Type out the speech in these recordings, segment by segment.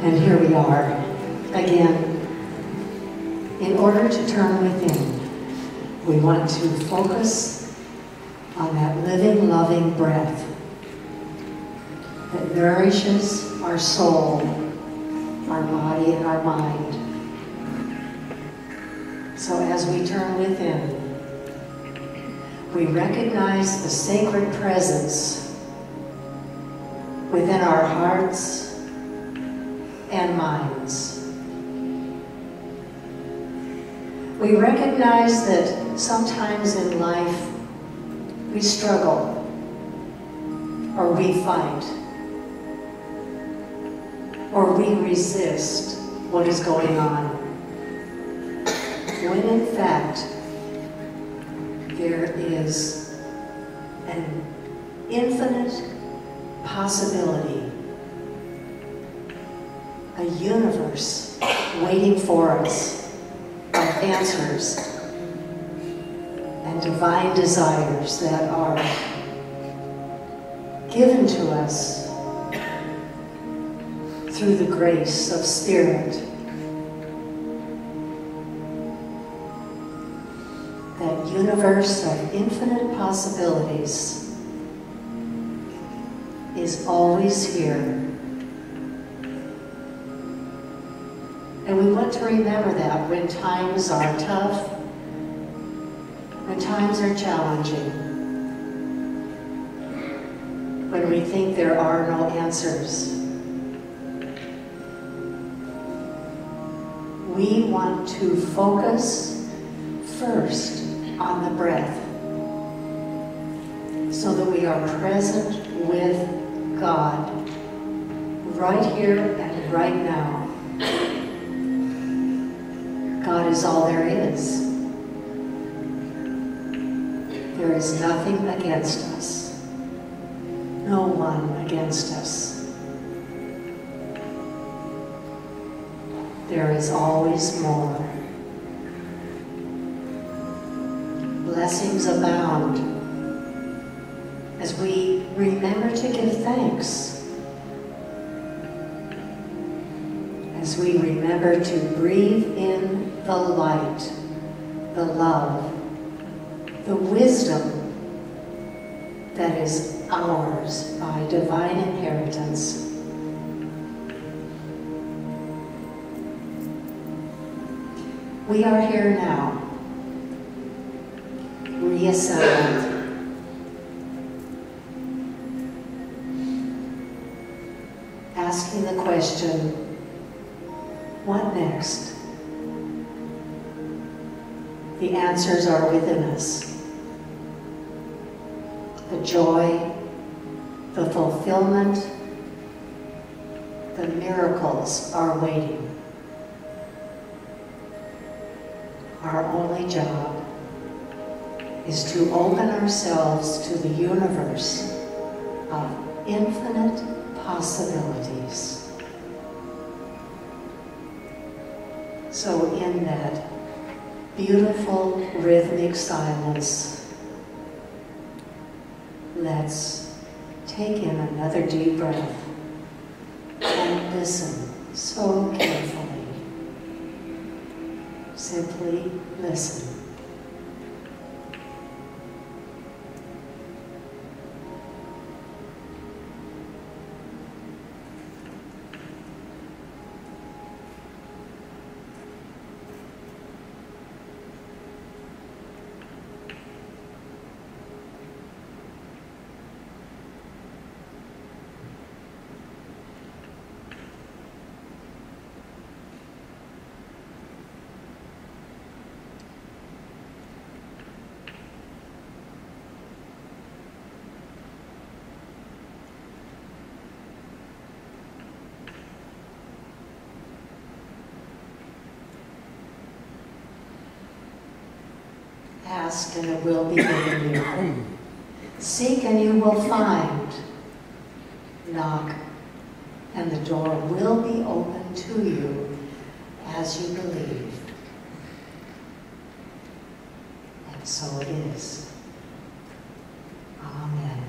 And here we are again. In order to turn within, we want to focus on that living, loving breath that nourishes our soul, our body, and our mind. So as we turn within, we recognize the sacred presence within our hearts and minds. We recognize that sometimes in life we struggle or we fight or we resist what is going on, when in fact there is an infinite possibility, a universe waiting for us of answers and divine desires that are given to us through the grace of Spirit. That universe of infinite possibilities is always here. And we want to remember that when times are tough, when times are challenging, when we think there are no answers. We want to focus first on the breath so that we are present with God right here and right now. God is all there is. There is nothing against us. No one against us. There is always more. Blessings abound as we remember to give thanks. As we remember to breathe in the light, the love, the wisdom that is ours by divine inheritance. We are here now, reassembled. Asking the question, what next? The answers are within us. The joy, the fulfillment, the miracles are waiting. Our only job is to open ourselves to the universe of infinite possibilities. So in that beautiful rhythmic silence, let's take in another deep breath and listen so carefully. Simply listen. Ask and it will be given you. Seek and you will find. Knock and the door will be open to you as you believe. And so it is. Amen.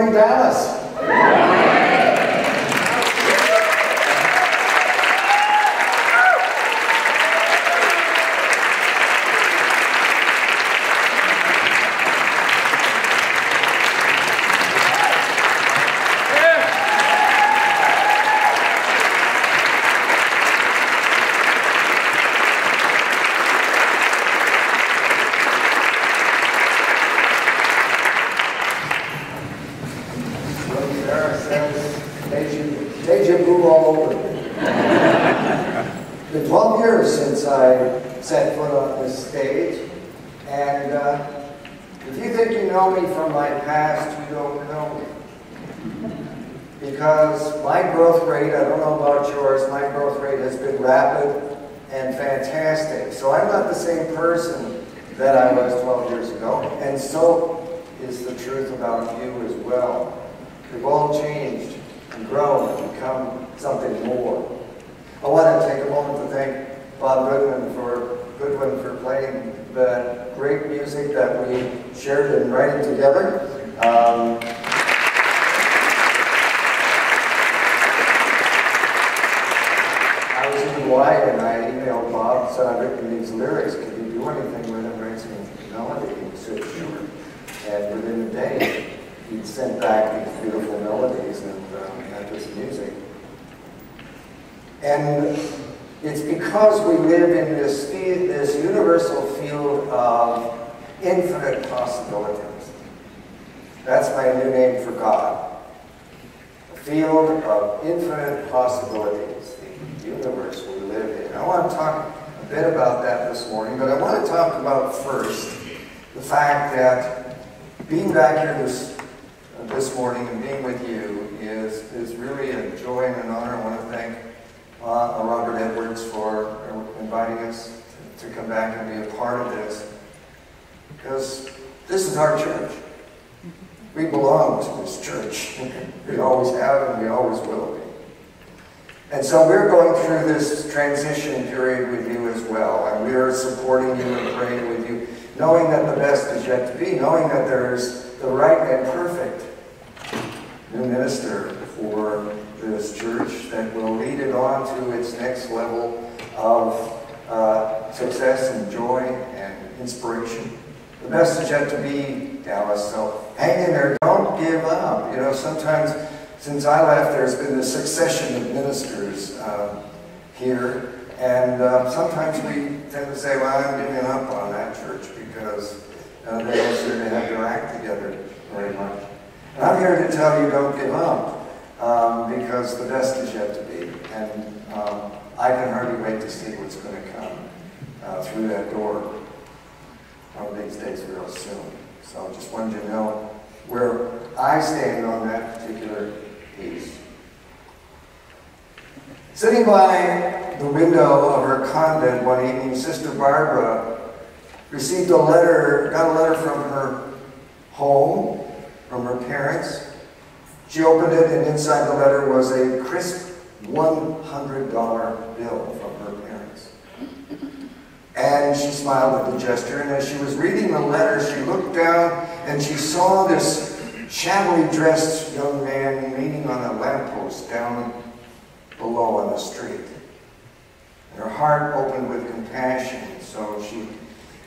join Dallas. Deja vu all over. It's been 12 years since I set foot on this stage, and if you think you know me from my past, you don't know me. Because my growth rate, I don't know about yours, my growth rate has been rapid and fantastic. So I'm not the same person that I was 12 years ago, and so is the truth about you as well. We've all changed and grown and become something more. I want to take a moment to thank Bob Goodwin for playing the great music that we shared in writing together. I was in Hawaii and I emailed Bob, said I've written these lyrics, could you do anything with them, write some melody? He said sure. And within a day, he'd sent back these beautiful melodies and had this music. And it's because we live in this universal field of infinite possibilities. That's my new name for God. A field of infinite possibilities, the universe we live in. I want to talk a bit about that this morning, but I want to talk about first the fact that being back here this morning and being with you is really a joy and an honor. I want to thank Robert Edwards for inviting us to come back and be a part of this, because this is our church. We belong to this church. We always have and we always will be. And so we're going through this transition period with you as well, and we're supporting you and praying with you, knowing that the best is yet to be, knowing that there's the right and perfect new minister for this church that will lead it on to its next level of success and joy and inspiration. The best is yet to be, Dallas, so hang in there, don't give up. You know, sometimes since I left, there's been a succession of ministers here, and sometimes we tend to say, well, I'm giving up on that church because they don't seem to have their act together very much. And I'm here to tell you, don't give up, because the best is yet to be. And I can hardly wait to see what's going to come through that door one of these days real soon. So just wanted you to know where I stand on that particular piece. Sitting by the window of her convent one evening, Sister Barbara received got a letter from her home, from her parents. She opened it, and inside the letter was a crisp $100 bill from her parents. And she smiled at the gesture, and as she was reading the letter, she looked down and she saw this shabbily dressed young man leaning on a lamppost down below on the street. And her heart opened with compassion, so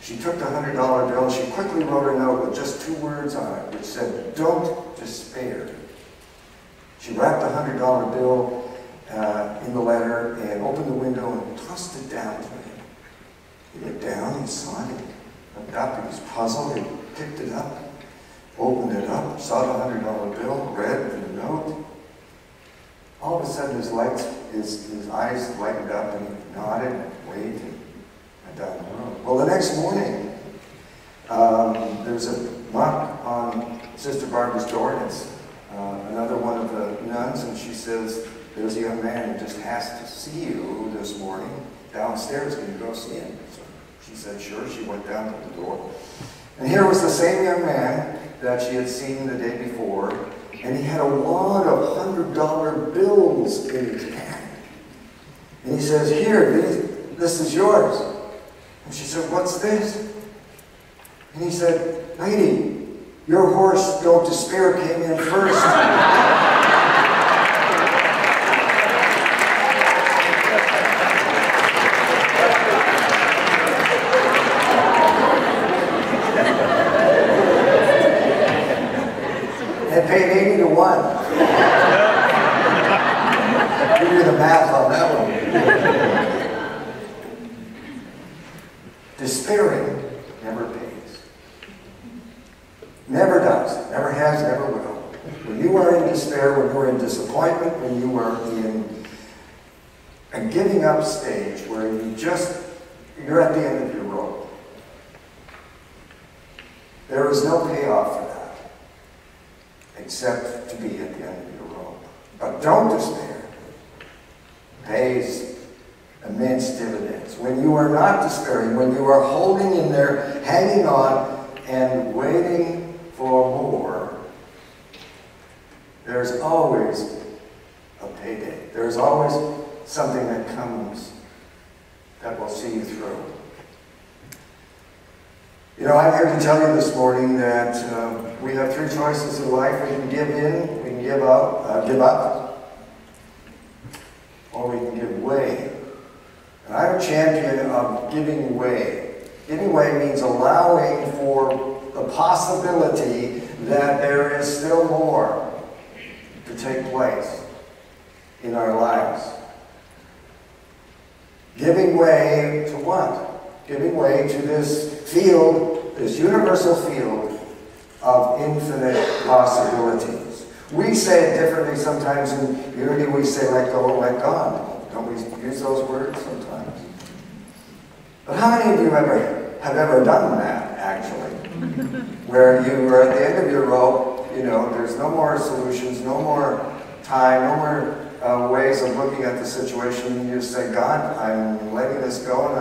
she took the $100 bill and she quickly wrote a note with just 2 words on it, which said, "Don't despair." She wrapped the $100 bill in the letter and opened the window and tossed it down to him. He looked down, he saw it, he looked up, he was puzzled, he picked it up, opened it up, saw the $100 bill, read the note. All of a sudden his eyes lightened up and he nodded and waved and went down the road. Well, the next morning, there's a knock on Sister Barbara's door, and it's another one of the nuns, and she says, "There's a young man who just has to see you this morning downstairs. Can you go see him?" So she said, sure. She went down to the door. And here was the same young man that she had seen the day before, and he had a wad of $100 bills in his hand. And he says, "Here, this is yours." And she said, "What's this?" And he said, "Lady, Your horse, Don't Despair, came in first. And paid 80 to 1. Give me the math on that one. Despairing never pays. Never does. Never has, never will. When you are in despair, when you're in disappointment, when you are in a giving up stage where you're at the end of your rope, there is no payoff for that except to be at the end of your rope. But don't despair. Pays immense dividends. When you are not despairing, when you are holding in there, hanging on, and waiting for more, there's always a payday. There's always something that comes that will see you through. You know, I'm here to tell you this morning that we have three choices in life. We can give in, we can give up, or we can give way. And I'm a champion of giving way. Giving way means allowing for the possibility that there is still more to take place in our lives. Giving way to what? Giving way to this field, this universal field of infinite possibilities. We say it differently sometimes in unity. We say, let go, let God. Don't we use those words sometimes? But how many of you have ever done that, actually? Where you are at the end of your rope, you know, there's no more solutions, no more time, no more ways of looking at the situation, and you just say, God, I'm letting this go, and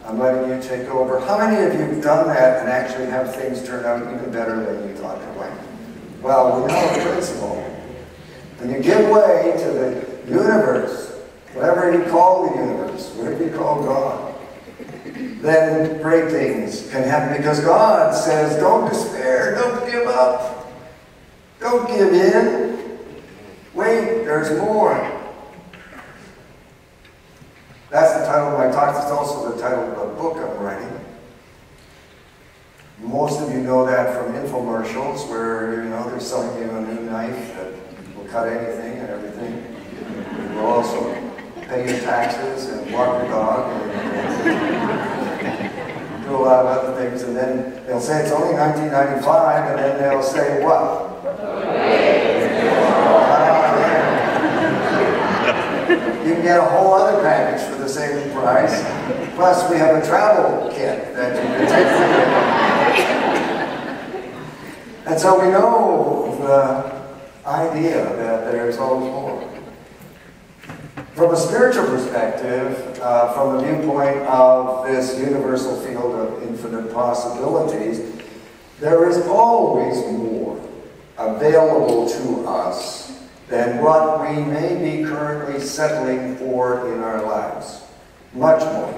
I'm letting you take over. How many of you have done that and actually have things turn out even better than you thought they might? Well, we know the principle. When you give way to the universe, whatever you call the universe, whatever you call God, then great things can happen, because God says, don't despair, don't give up, don't give in. Wait, there's more. That's the title of my talk. It's also the title of the book I'm writing. Most of you know that from infomercials where, you know, they're selling you a new knife that will cut anything and everything. It will also pay your taxes and walk your dog and do a lot of other things. And then they'll say it's only $19.95, and then they'll say what? You can get a whole other package for the same price. Plus, we have a travel kit that you can take with you. And so we know the idea that there's always more. From a spiritual perspective, from the viewpoint of this universal field of infinite possibilities, there is always more available to us than what we may be currently settling for in our lives. Much more.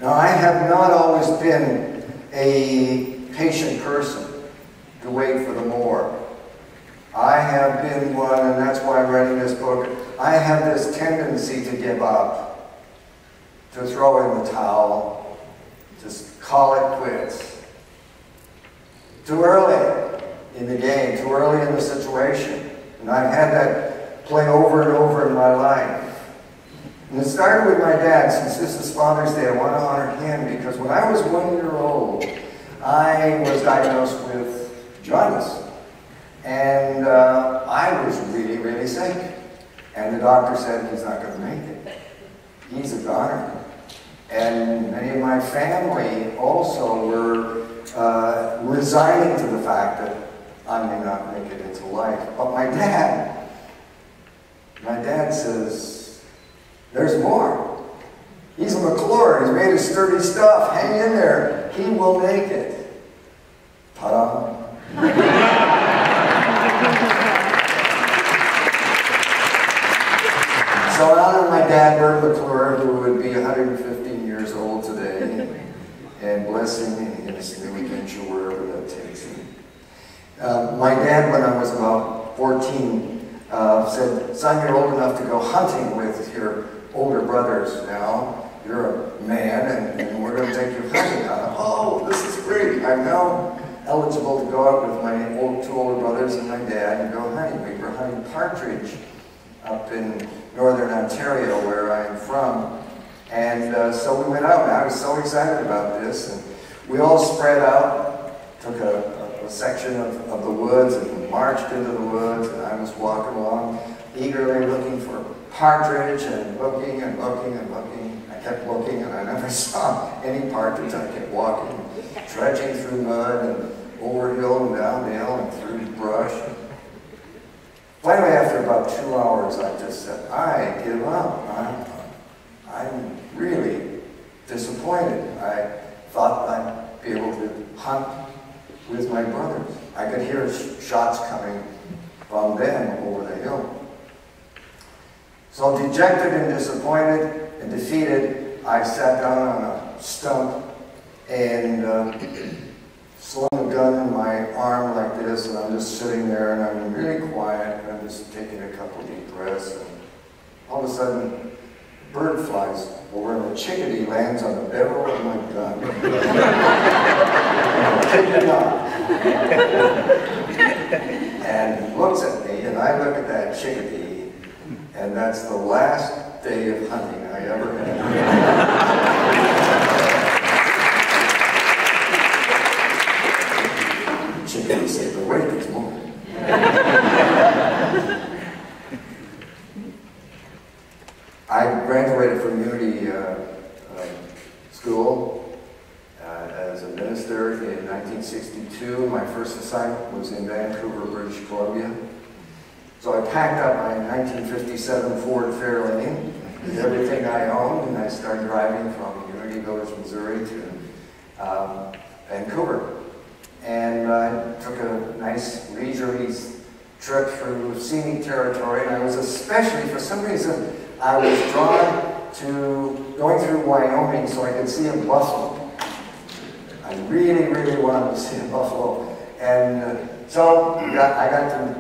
Now, I have not always been a patient person to wait for the more. I have been one, and that's why I'm writing this book. I have this tendency to give up, to throw in the towel, just call it quits. Too early in the game, too early in the situation. And I've had that play over and over in my life. And it started with my dad. Since this is Father's Day, I want to honor him, because when I was 1 year old, I was diagnosed with jaundice. And I was really, really sick. And the doctor said, he's not going to make it. He's a goner. And many of my family also were resigning to the fact that I may not make it into life. But my dad says, there's more. He's a Mclure. He's made of sturdy stuff. Hang in there. He will make it. Ta-da. So I honor my dad, Bert Mclure, who would be 115 years old today, and bless him in this new adventure wherever that takes me. My dad, when I was about 14, said, "Son, you're old enough to go hunting with your older brothers now. You're a man, and we're going to take you hunting." Oh, this is great. I'm now eligible to go out with my two older brothers and my dad and go hunting. We were hunting partridge up in northern Ontario, where I'm from. And so we went out, and I was so excited about this. And we all spread out, took a section of the woods and marched into the woods. And I was walking along, eagerly looking for partridge and looking and looking and looking. I kept looking, and I never saw any partridge. I kept walking, trudging through mud and over hill and down dale and through brush. Finally, after about 2 hours, I just said, "I give up. I'm really disappointed. I thought I'd be able to hunt with my brothers." I could hear shots coming from them over the hill. So dejected and disappointed and defeated, I sat down on a stump and slung a gun in my arm like this, and I'm just sitting there, and I'm really quiet, and I'm just taking a couple deep breaths, and all of a sudden, a bird flies over, and a chickadee lands on the barrel of my gun. Kid you not. And looks at me, and I look at that chickadee, and that's the last day of hunting I ever had. Chickadee said, "But wait, there's more." I graduated from Unity School as a minister in 1962. My first assignment was in Vancouver, British Columbia. So I packed up my 1957 Ford Fairlane with everything I owned, and I started driving from Unity Village, Missouri to Vancouver. And I took a nice leisurely trip through scenic territory, and I was especially, for some reason, I was drawn to going through Wyoming so I could see a buffalo. I really, really wanted to see a buffalo. And so I got to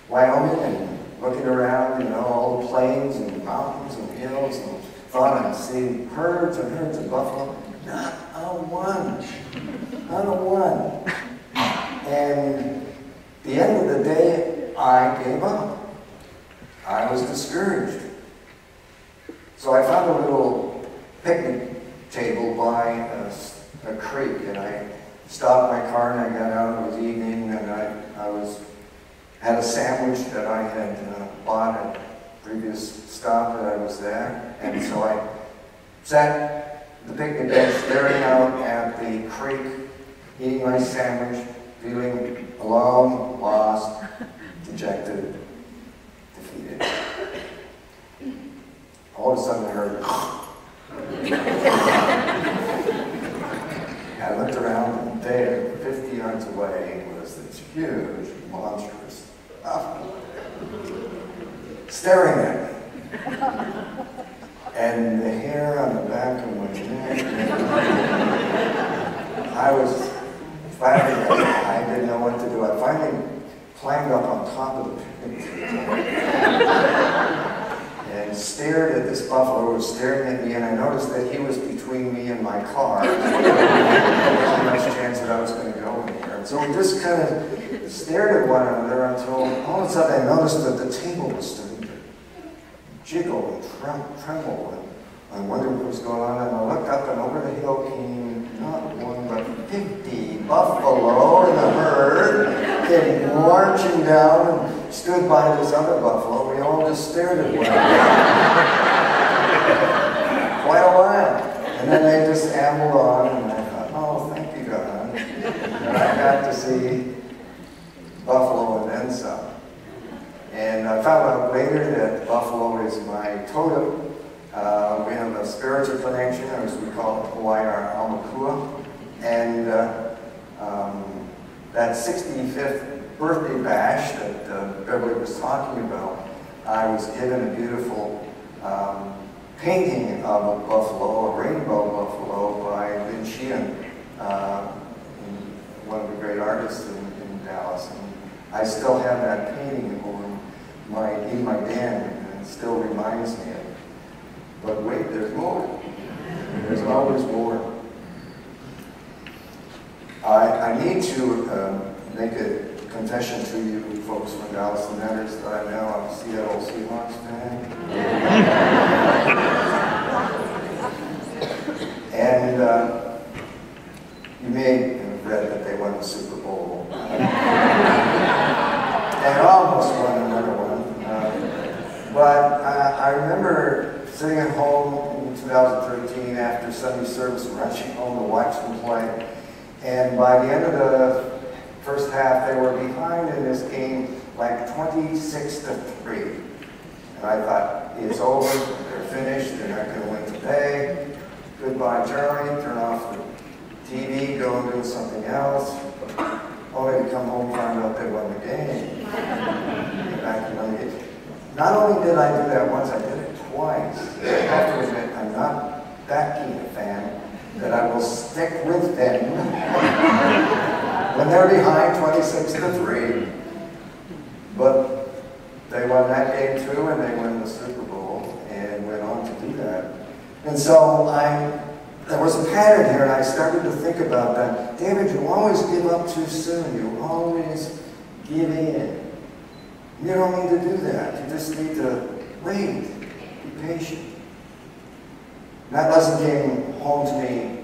Wyoming and looking around, all the plains and mountains and hills, and thought I'd see herds and herds of buffalo. Not a one. Not a one. And at the end of the day, I gave up. I was discouraged. So I found a little picnic table by a creek, and I stopped my car and I got out. It was evening, and I had a sandwich that I had bought at the previous stop that I was there. And so I sat at the picnic bench staring out at the creek, eating my sandwich, feeling alone, lost, dejected, defeated. All of a sudden I heard, I looked around, and there, 50 yards away, was this huge, monstrous buffalo staring at me. And the hair on the back of my neck, I was flabbergasted. I didn't know what to do. I finally climbed up on top of the picnic table and stared at this buffalo who was staring at me, and I noticed that he was between me and my car. There wasn't much chance that I was going to go in here. And so we just kind of stared at one another until all of a sudden I noticed that the table was starting to jiggle and tremble. And I wondered what was going on, and I looked up, and over the hill came not one but 50 buffalo in the herd, came marching down and stood by this other buffalo. We all just stared at one another. Quite a while. And then they just ambled on, and I thought, oh, thank you, God. And I got to see buffalo and then some. And I found out later that buffalo is my totem. We have a spiritual connection, or as we call it in Hawaii, our Mclure. And that 65th birthday bash that Beverly was talking about, I was given a beautiful painting of a buffalo, a rainbow buffalo, by Lin Sheehan great artists in Dallas. And I still have that painting in my den, and it still reminds me of it. But wait, there's more. There's always more. I need to make a confession to you folks from Dallas, and that is that I know I'm a Seattle Seahawks fan. And you may have read that they won the Super Bowl. And almost won another one. But I remember sitting at home in 2013 after Sunday service, rushing home to watch them play. And by the end of the first half, they were behind in this game like 26-3. And I thought, it's over, they're finished, they're not going to win today. Goodbye, Charlie, turn off the TV, go and do something else. Only to come home and find out they won the game. Not only did I do that once, I did it twice. I have to admit, I'm not that keen a fan that I will stick with them when they're behind 26-3. But they won that game too, and they won the Super Bowl, and went on to do that. And so there was a pattern here, and I started to think about that. David, you always give up too soon. You always give in. You don't need to do that. You just need to wait, be patient. And that lesson came home to me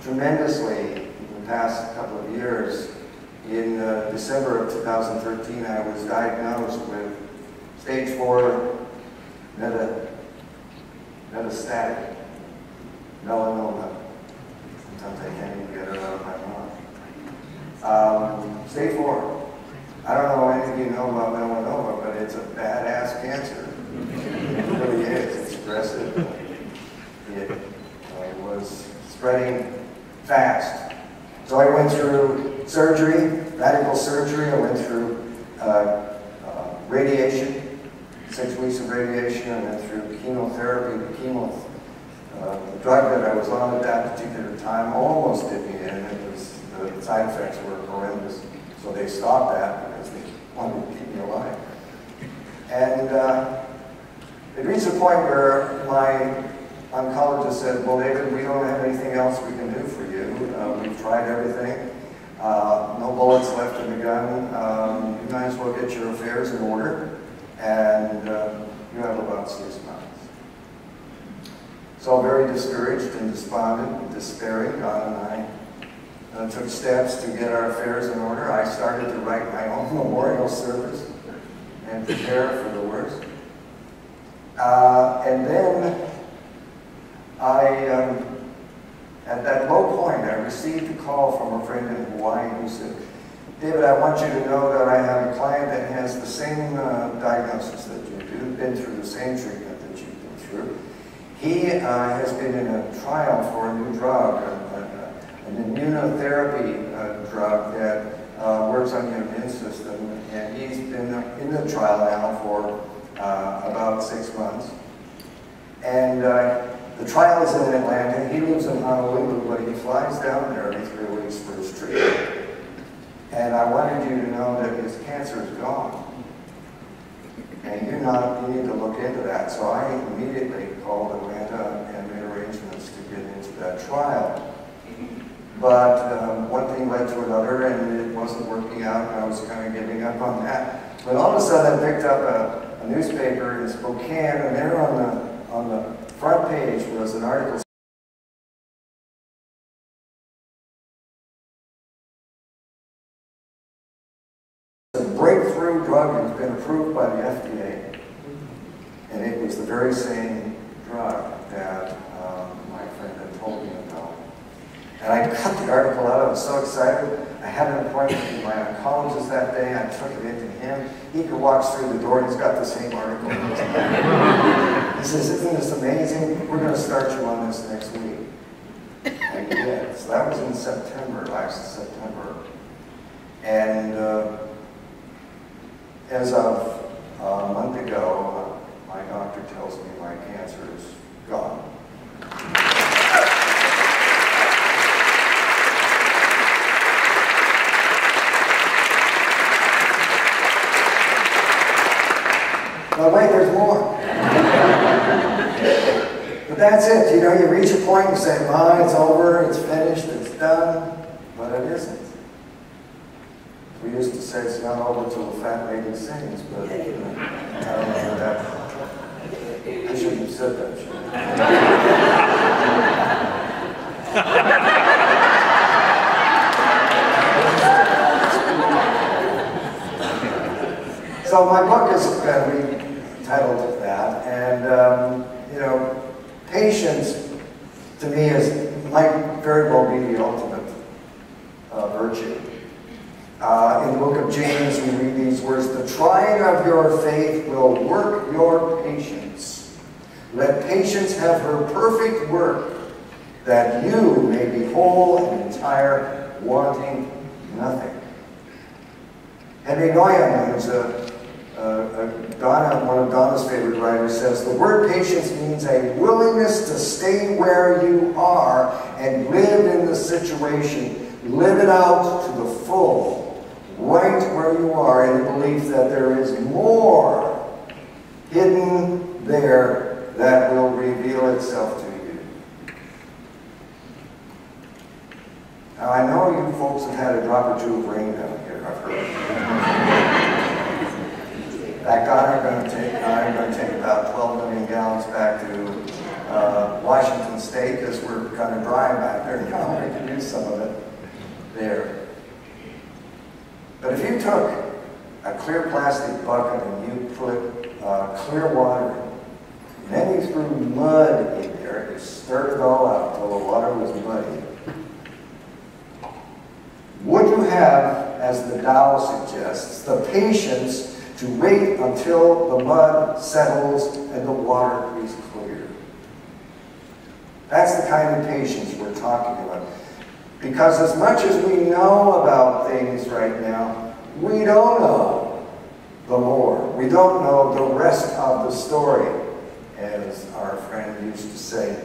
tremendously in the past couple of years. In December of 2013, I was diagnosed with stage 4 metastatic melanoma. Sometimes I can't even get it out of my mouth. Stage 4. I don't know if any of you know about melanoma, but it's a badass cancer. It really is. It's aggressive. It was spreading fast. So I went through surgery, radical surgery. I went through radiation, 6 weeks of radiation. I went through chemotherapy. The drug that I was on at that particular time almost did me in. The side effects were horrendous. So they stopped that because they wanted to keep me alive. And it reached a point where my oncologist said, well, David, we don't have anything else we can do for you. We've tried everything. No bullets left in the gun. You might as well get your affairs in order. And you have about 6 months. So very discouraged and despondent and despairing, Don and I took steps to get our affairs in order. I started to write my own memorial service and prepare for the worst. And then at that low point, I received a call from a friend in Hawaii who said, David, I want you to know that I have a client that has the same diagnosis that you do, been through the same treatment that you've been through. He has been in a trial for a new drug, an immunotherapy drug that works on your immune system, and he's been in the trial now for about 6 months. And the trial is in Atlanta. He lives in Honolulu, but he flies down there every 3 weeks for his treatment. And I wanted you to know that his cancer is gone. And you need to look into that. So I immediately called Atlanta and made arrangements to get into that trial. But one thing led to another, and it wasn't working out, and I was kind of giving up on that. But all of a sudden, I picked up a newspaper in Spokane, and there on the front page was an article. The breakthrough drug has been approved by the FDA, and it was the very same drug that my friend had told me about. And I cut the article out. I was so excited. I had an appointment with my oncologist that day. I took it into him. He could walk through the door, and he's got the same article. He says, isn't this amazing? We're going to start you on this next week. And he did. So that was in September, last September. And as of a month ago, my doctor tells me my cancer is gone. But wait, there's more. But that's it. You know, you reach a point and say, "Ma, it's over, it's finished, it's done." But it isn't. We used to say it's not over till the fat lady sings, but I don't know that. I shouldn't have said that, should I? So my book is going to be titled that, and you know, patience to me might very well be the ultimate virtue. In the book of James, we read these words: "The trying of your faith will work your patience. Let patience have her perfect work, that you may be whole and entire, wanting nothing." Henry Nguyen, who's one of Donna's favorite writers, says, "The word patience means a willingness to stay where you are and live in the situation, live it out to the full, right where you are, in the belief that there is more hidden there that will reveal itself to you." Now, I know you folks have had a drop or two of rain down here, I've heard. That God, I'm going to take about 12 million gallons back to Washington State, because we're kind of dry back there now. We can use some of it there. But if you took a clear plastic bucket and you put clear water in, and then you threw mud in there, you stirred it all out until the water was muddy, would you have, as the Tao suggests, the patience to wait until the mud settles and the water is clear? That's the kind of patience we're talking about. Because as much as we know about things right now, we don't know the more. We don't know the rest of the story, as our friend used to say.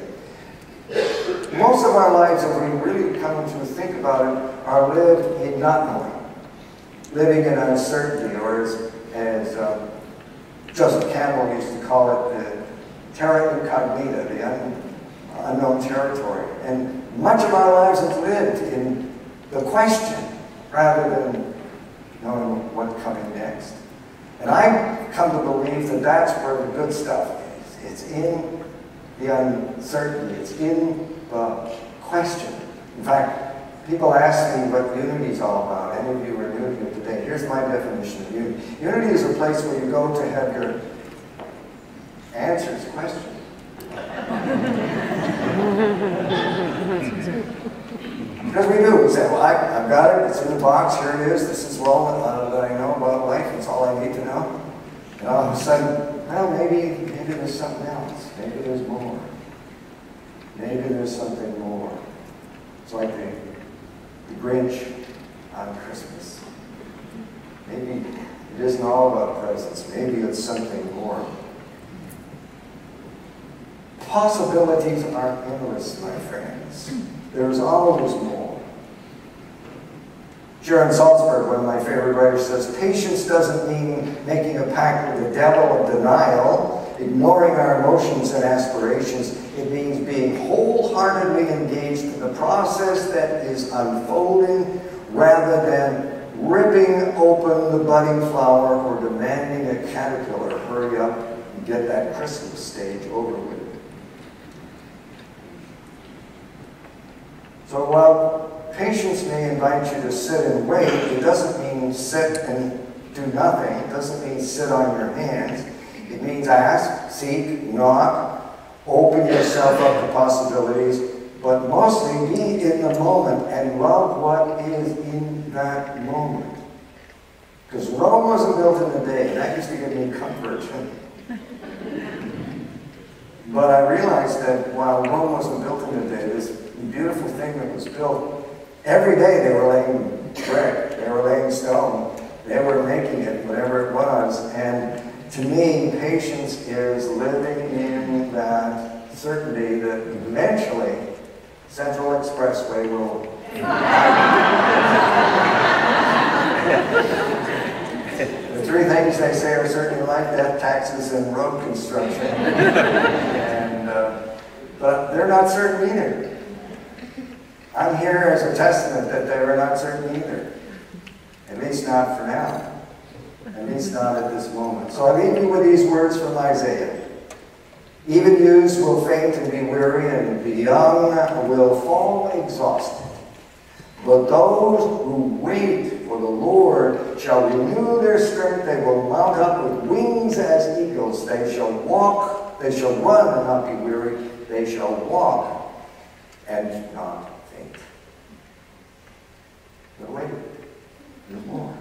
Most of our lives, if we really come to think about it, are lived in not knowing, living in uncertainty, or as Joseph Campbell used to call it, the terra incognita, the unknown territory. And much of our lives is lived in the question rather than knowing what's coming next. And I come to believe that that's where the good stuff is. It's in the uncertainty. It's in the question. In fact, people ask me what unity is all about. Any of you are new here today. Here's my definition of unity. Unity is a place where you go to have your answers questioned. Because we do. We say, well, I've got it. It's in the box. Here it is. This is all that I know about life. It's all I need to know. And all of a sudden, well, maybe there's something else. Maybe there's more. Maybe there's something more. It's like the Grinch on Christmas. Maybe it isn't all about presents. Maybe it's something more. Possibilities are endless, my friends. There's always more. Sharon Salzberg, one of my favorite writers, says, "Patience doesn't mean making a pact with the devil of denial, ignoring our emotions and aspirations. It means being wholeheartedly engaged in the process that is unfolding, rather than ripping open the budding flower or demanding a caterpillar hurry up and get that Christmas stage over with." So while patience may invite you to sit and wait, it doesn't mean sit and do nothing. It doesn't mean sit on your hands. It means ask, seek, knock, open yourself up to possibilities, but mostly be in the moment and love what is in that moment. Because Rome wasn't built in a day, and that used to give me comfort. But I realized that while Rome wasn't built in a day, this beautiful thing that was built, every day they were laying brick, they were laying stone, they were making it, whatever it was. And to me, patience is living in that certainty that eventually Central Expressway will The three things they say are certainly life, death, taxes, and road construction. But they're not certain either. I'm here as a testament that they were not certain either. At least not for now. At least not at this moment. So I leave you with these words from Isaiah. Even youths will faint and be weary, and the young will fall exhausted. But those who wait for the Lord shall renew their strength. They will mount up with wings as eagles. They shall walk, they shall run and not be weary. They shall walk and not faint. But wait, there's more.